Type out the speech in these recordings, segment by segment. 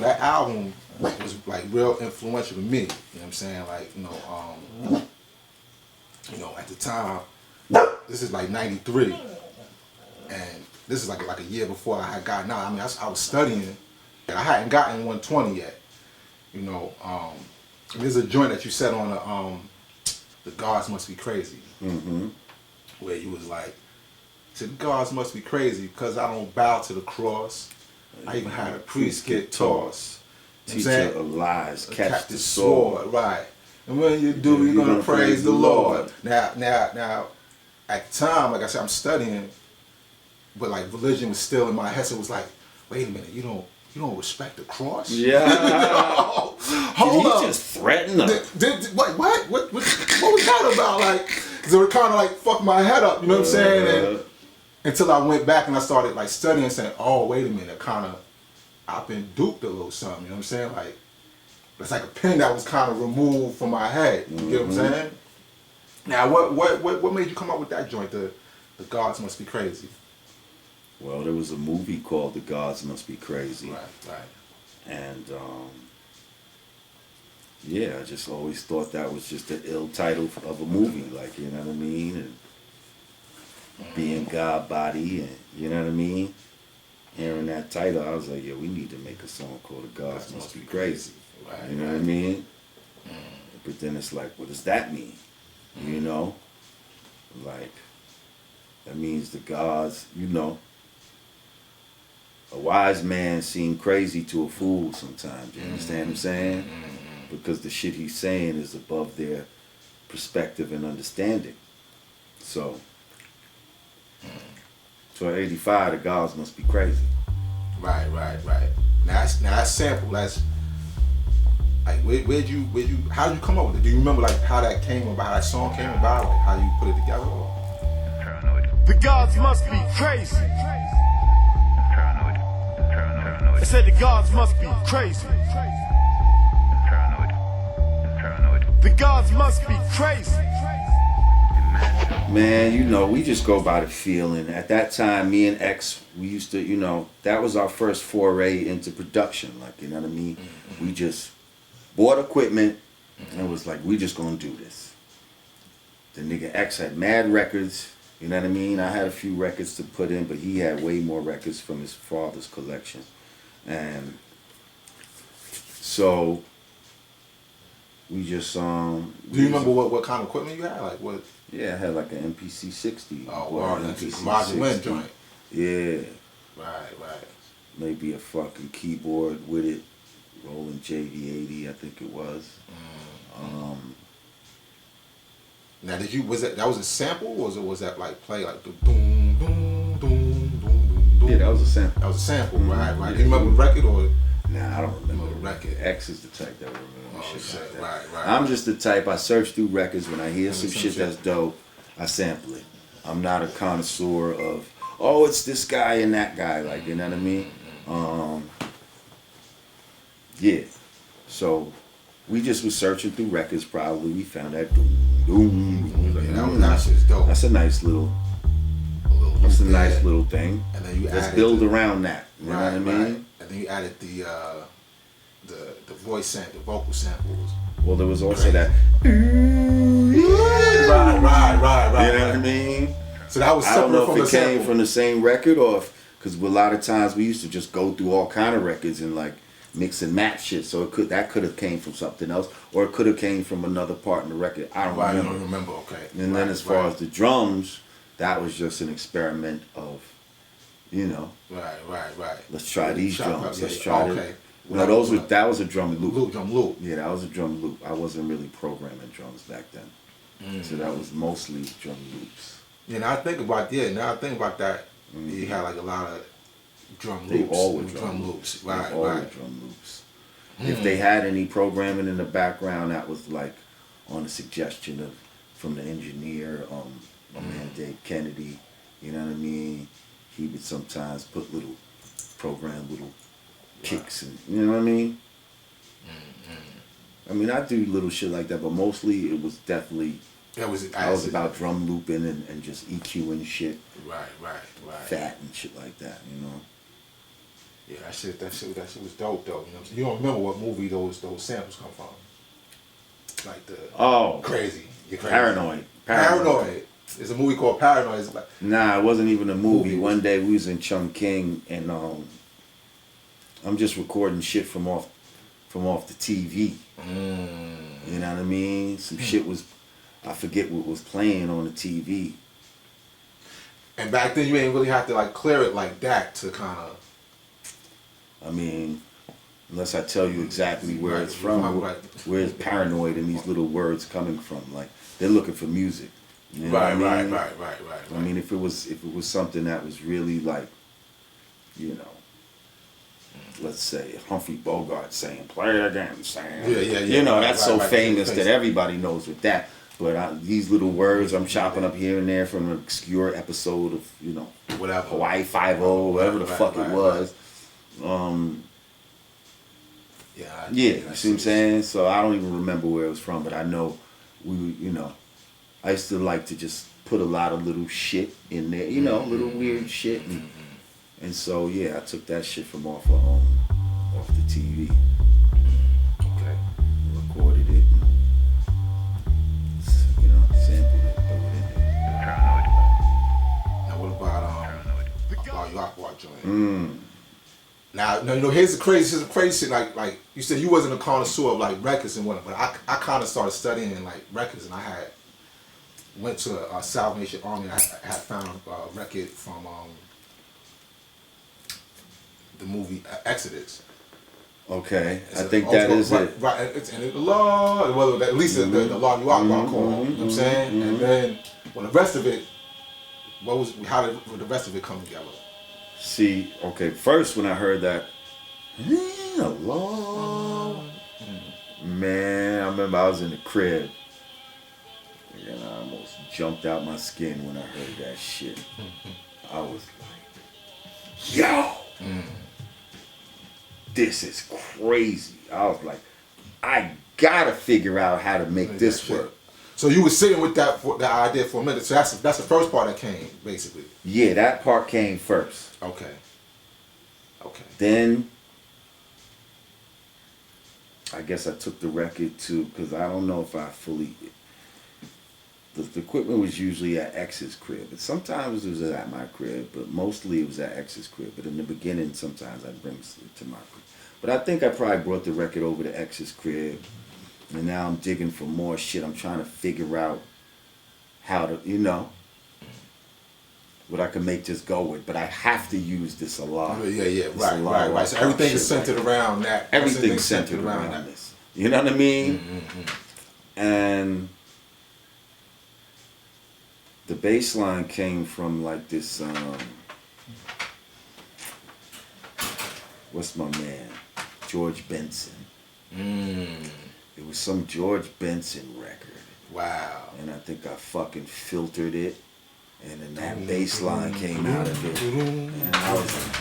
that album was like real influential to me. You know what I'm saying? Like, at the time, this is like '93, and this is like a year before I had gotten out. I mean, I was studying. I hadn't gotten 120 yet. There's a joint that you said on the Gods Must Be Crazy, where you was like, "The gods must be crazy because I don't bow to the cross. I even had a priest get tossed. Teacher of lies, catch the sword." Right. And when you do, you're gonna praise the Lord. Now, at the time, like I said, I'm studying, but like religion was still in my head. So it was like, wait a minute, you don't respect the cross? Yeah. Hold up. Did he just threaten them? What was that about? Like, because it would kind of like fuck my head up. You know what I'm saying? And, until I went back and I started like studying and saying, oh, wait a minute, I've been duped a little something, you know what I'm saying? Like, it's like a pin that was kind of removed from my head, you get what I'm saying? Now, what made you come up with that joint, the Gods Must Be Crazy? Well, there was a movie called The Gods Must Be Crazy. Right. And, I just always thought that was just an ill title of a movie, like, you know what I mean? And being God body, and you know what I mean? Hearing that title, I was like, we need to make a song called The Gods Must Be Crazy. Right, you know what I mean? But then it's like, what does that mean? You know? Like, that means the gods, a wise man seems crazy to a fool sometimes, you understand what I'm saying? Because the shit he's saying is above their perspective and understanding. So at 85, the gods must be crazy. Right. Now that sample, that's like, where'd you, how did you come up with it? Do you remember like how that came about, how that song came about, like how you put it together? Or? The gods must be crazy. I said the gods must be crazy. The gods must be crazy. Man, we just go by the feeling. At that time, me and X, we used to, that was our first foray into production. Like, you know what I mean? We just bought equipment and was like, we just gonna do this. The nigga X had mad records, you know what I mean? I had a few records to put in, but he had way more records from his father's collection. And so we just Do you remember what kind of equipment you had? Like what? Yeah, I had like an MPC 60. Oh, wow, MPC 60 joint. Yeah. Right. Maybe a fucking keyboard with it, rolling JV80, I think it was. Now, that was a sample, or was that like play like the doom doom doom doom doom? Yeah, that was a sample. That was a sample, right. Yeah. Do you remember the record or? Nah, I don't remember the record. X is the type that remember shit like that. Right. I'm just the type, I search through records. When I hear some shit that's dope, I sample it. I'm not a connoisseur of, it's this guy and that guy, like, you know what I mean? Yeah. So we just was searching through records. Probably we found that doom. That's dope. That's a nice little. That's a nice little thing. And then you let's build around that. You know what I mean? Right. And then you added the voice sample, the vocal samples. Well, there was also that. Right. You know what I mean? So that was I don't know if it came sample. from the same record or because a lot of times we used to just go through all kind of records and like mix and match shit. So that could have came from something else, or it could have came from another part in the record. I don't remember. I don't remember. Okay. And then as far as the drums, that was just an experiment of, Right. Let's try these drums. Let's try. Okay. Okay. No, that was a drum loop. Drum loop. Yeah, that was a drum loop. I wasn't really programming drums back then, so that was mostly drum loops. Yeah, now I think about that. You had like a lot of drum loops. They all were drum loops. Right. Drum loops. Mm. If they had any programming in the background, that was like on a suggestion from the engineer, my man Dave Kennedy. You know what I mean? He would sometimes put little kicks and you know what I mean? I mean, I do little shit like that, but mostly it was definitely that was about drum looping and just EQing shit. Right. Fat and shit like that, Yeah, that shit was dope though. You know what I'm saying? You don't remember what movie those samples come from? Like the crazy. You're crazy. Paranoid. There's a movie called Paranoid. It's like, nah, it wasn't even a movie. One day we was in Chungking and I'm just recording shit from off the TV. You know what I mean? Some shit was, I forget what was playing on the TV. And back then you ain't really have to like clear it like that to kind of. I mean, unless I tell you exactly where it's from, where is paranoid and these little words coming from? Like they're looking for music. You know what I mean? Right. I mean, if it was something that was really like, you know, let's say Humphrey Bogart saying "Play it again," saying, yeah. You know, that's so famous that everybody knows with that. But these little words I'm chopping up here and there from an obscure episode of, you know, whatever, Hawaii 5-0, whatever the fuck it was. Yeah, you see what I'm saying? So I don't even remember where it was from, but I know I used to like to just put a lot of little shit in there, you know, little weird shit. And so, yeah, I took that shit from off the TV. Okay. Recorded it. You know, sampled it, threw it in there. Now what about Yakwa joint? Now, you know, here's the crazy shit. Like you said, you wasn't a connoisseur of like records and whatnot, but I kind of started studying like records, and I went to a Salvation Nation Army. And I had found a record from the movie Exodus. Okay, I think that is it. Right, it's in the law, well, at least the law you are call. You know what I'm saying? And then when the rest of it, how did the rest of it come together? See, okay, first when I heard that, law, man, I remember I was in the crib, and I almost jumped out my skin when I heard that shit. I was like, yo! This is crazy. I was like, I gotta figure out how to make this work. So you were sitting with that idea for a minute. So that's the first part that came, basically. Yeah, that part came first. Okay. Then I guess I took the record to, because I don't know if I fully. The equipment was usually at X's crib, but sometimes it was at my crib, but mostly it was at X's crib. But in the beginning, sometimes I'd bring it to my crib. But I think I probably brought the record over to X's crib, and now I'm digging for more shit. I'm trying to figure out how to, you know, what I can make this go with. But I have to use this a lot. Yeah, right. So everything is centered around that. Everything's centered around this. You know what I mean? And the bass line came from like this, what's my man? George Benson. It was some George Benson record. Wow. And I think I fucking filtered it. And then that bass line came out of it. And I was like,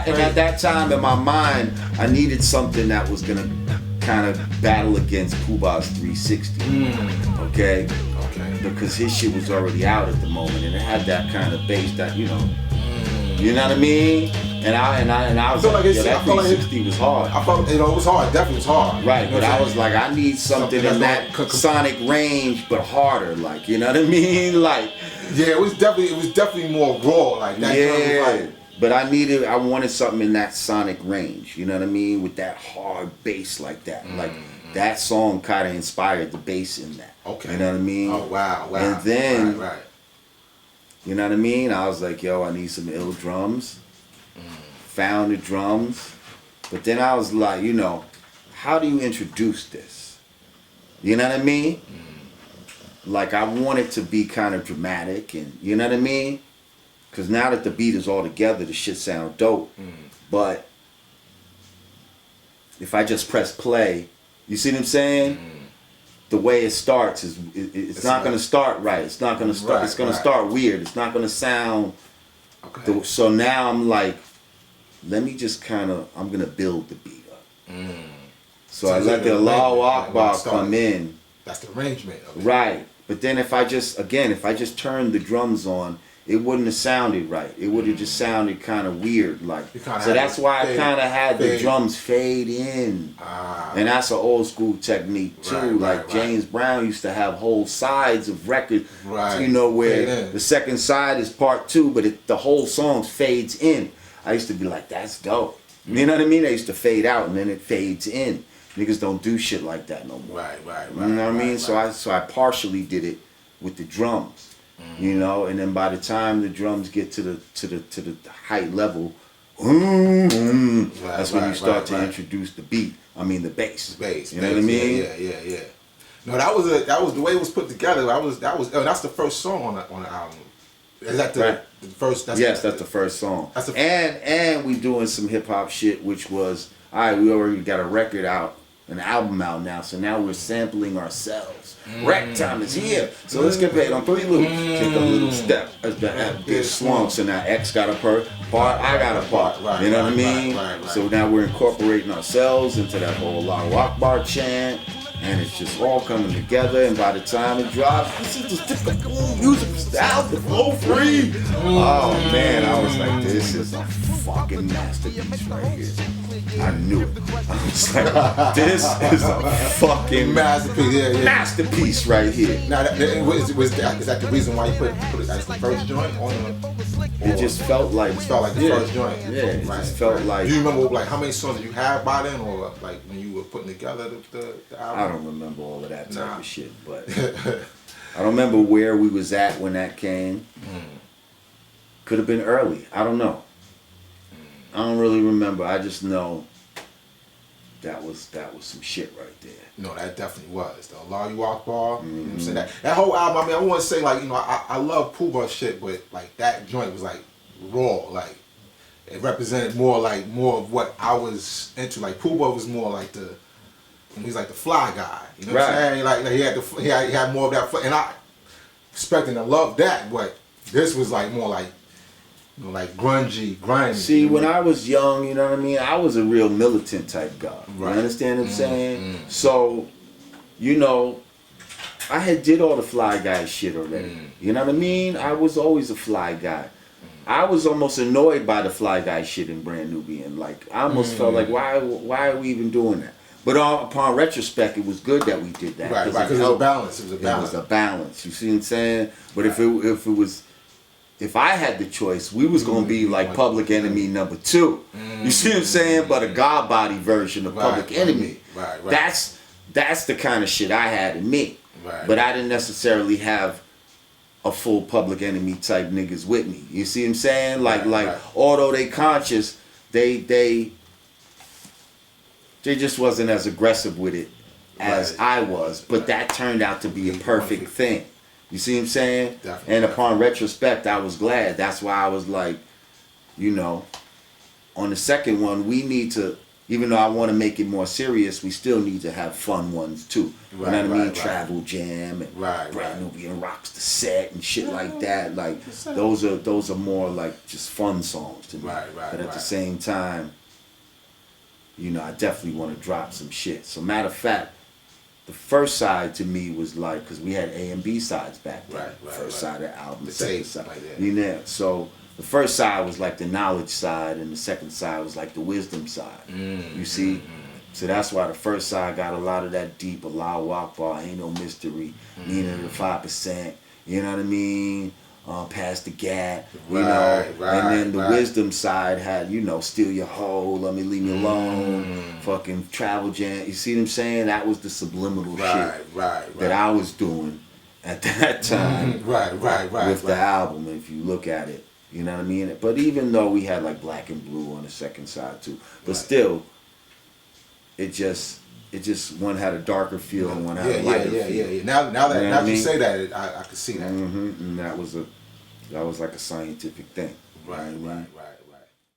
and at that time in my mind, I needed something that was gonna kind of battle against Puba's 360. Okay? Because his shit was already out at the moment, and it had that kind of bass that, you know. You know what I mean? And I was like, yeah, that 360 was hard. I felt, it was hard. Definitely was hard. Right, but I was like, I need something in that sonic range, but harder. Like, you know what I mean? Like, yeah, it was definitely more raw. Like that. Yeah, kind of but I wanted something in that sonic range. You know what I mean? With that hard bass like that. Like that song kind of inspired the bass in that. Okay. You know what I mean? Oh wow. And then, right. You know what I mean? I was like, yo, I need some ill drums. Found the drums. But then I was like, you know, how do you introduce this? You know what I mean? Like, I want it to be kind of dramatic, and you know what I mean? Because now that the beat is all together, the shit sound dope. But if I just press play, you see what I'm saying? The way it starts is it's not going to start right. It's not going to start. It's going to start weird. It's not going to sound. Okay. So now I'm like, let me just kind of. I'm going to build the beat up. So I let the Allahu Akbar come in. That's the arrangement of it. Right. But then if I just turn the drums on it wouldn't have sounded right. It would have just sounded kind of weird, like. kinda So that's why I kind of had the fade. drums fade in, and that's an old school technique too. Right, like right. James Brown used to have whole sides of records, Right. you know, Fade where in. the second side is part two, but the whole song fades in. I used to be like, that's dope. You know what I mean? They used to fade out and then it fades in. Niggas don't do shit like that no more. Right. You know what I mean? So I partially did it with the drums. You know, and then by the time the drums get to the height level, that's when you start to introduce the beat. I mean the bass. Bass. You know what I mean? Yeah. No, that was the way it was put together. That's the first song on the album. Is that the first? Yes, that's the first song. That's the and we doing some hip hop shit, which was we already got a record out, an album out now. So now we're sampling ourselves. Rap time is here. So let's get paid on 3 loops. Take a little step as the get swung. So now X got a part, I got a part. You know what I mean? Right. So now we're incorporating ourselves into that whole Allahu Akbar chant. And it's just all coming together, and by the time it drops, this is just typical music style, the flow free. Oh man, I was like, this is a fucking masterpiece right here. I knew it. I was like, this is a fucking masterpiece. masterpiece right here. Now, is that the reason why you put it as the first joint on the? It just felt like the first joint. Yeah, it just felt like. Do you remember like how many songs you had by then, or like when you were putting together the album? I don't remember all of that type of shit, but I don't remember where we was at when that came. Could have been early. I don't know. I don't really remember. I just know that was some shit right there. No, that definitely was. The Allahu Akbar, you know what I'm saying? That whole album, I mean, I want to say, like, you know, I love Pooh shit, but, like, that joint was, like, raw. Like, it represented more of what I was into. Like, Pooh was more like he's like the fly guy. You know what I'm saying? Like he had more of that fly. And I expecting to love that, but this was, like, more like, you know, like grungy, grimy. See, when I was young, you know what I mean, I was a real militant type guy. Right. You understand what I'm saying? So, you know, I had did all the fly guy shit already. You know what I mean? I was always a fly guy. I was almost annoyed by the fly guy shit in Brand Nubian. Like, I almost felt like, why are we even doing that? But upon retrospect, it was good that we did that. Right, because it was a balance. It was a balance. You see what I'm saying? But if I had the choice, we was gonna be like Public Enemy number 2. You see what I'm saying? But a God Body version of Public Enemy. Right. That's the kind of shit I had in me. Right. But I didn't necessarily have a full Public Enemy type niggas with me. You see what I'm saying? Like although they conscious, they just wasn't as aggressive with it as I was. But that turned out to be a perfect thing. You see what I'm saying? Definitely. And upon retrospect, I was glad. That's why I was like, you know, on the second one, we need to, even though I want to make it more serious, we still need to have fun ones too. You know what I mean? Travel Jam and Brand Nubian rocks the set and shit like that. Like those are more like just fun songs to me. But at the same time, you know, I definitely want to drop some shit. So matter of fact, the first side to me was like, because we had A and B sides back then. First side of the album, the second side. You know, so the first side was like the knowledge side, and the second side was like the wisdom side. You see? So that's why the first side got a lot of that deep Allahu Akbar, ain't no mystery, Nina the 5%, you know what I mean? Past the gap, you know, and then the wisdom side had, you know, steal your hoe, let me leave me alone, fucking Travel Jam. You see what I'm saying? That was the subliminal shit that I was doing at that time with the album, if you look at it. You know what I mean? But even though we had like Black and Blue on the second side too, but still, it just one had a darker feel and one had a lighter feel. Yeah. Now that you say that, I can see that. And that was like a scientific thing. Right.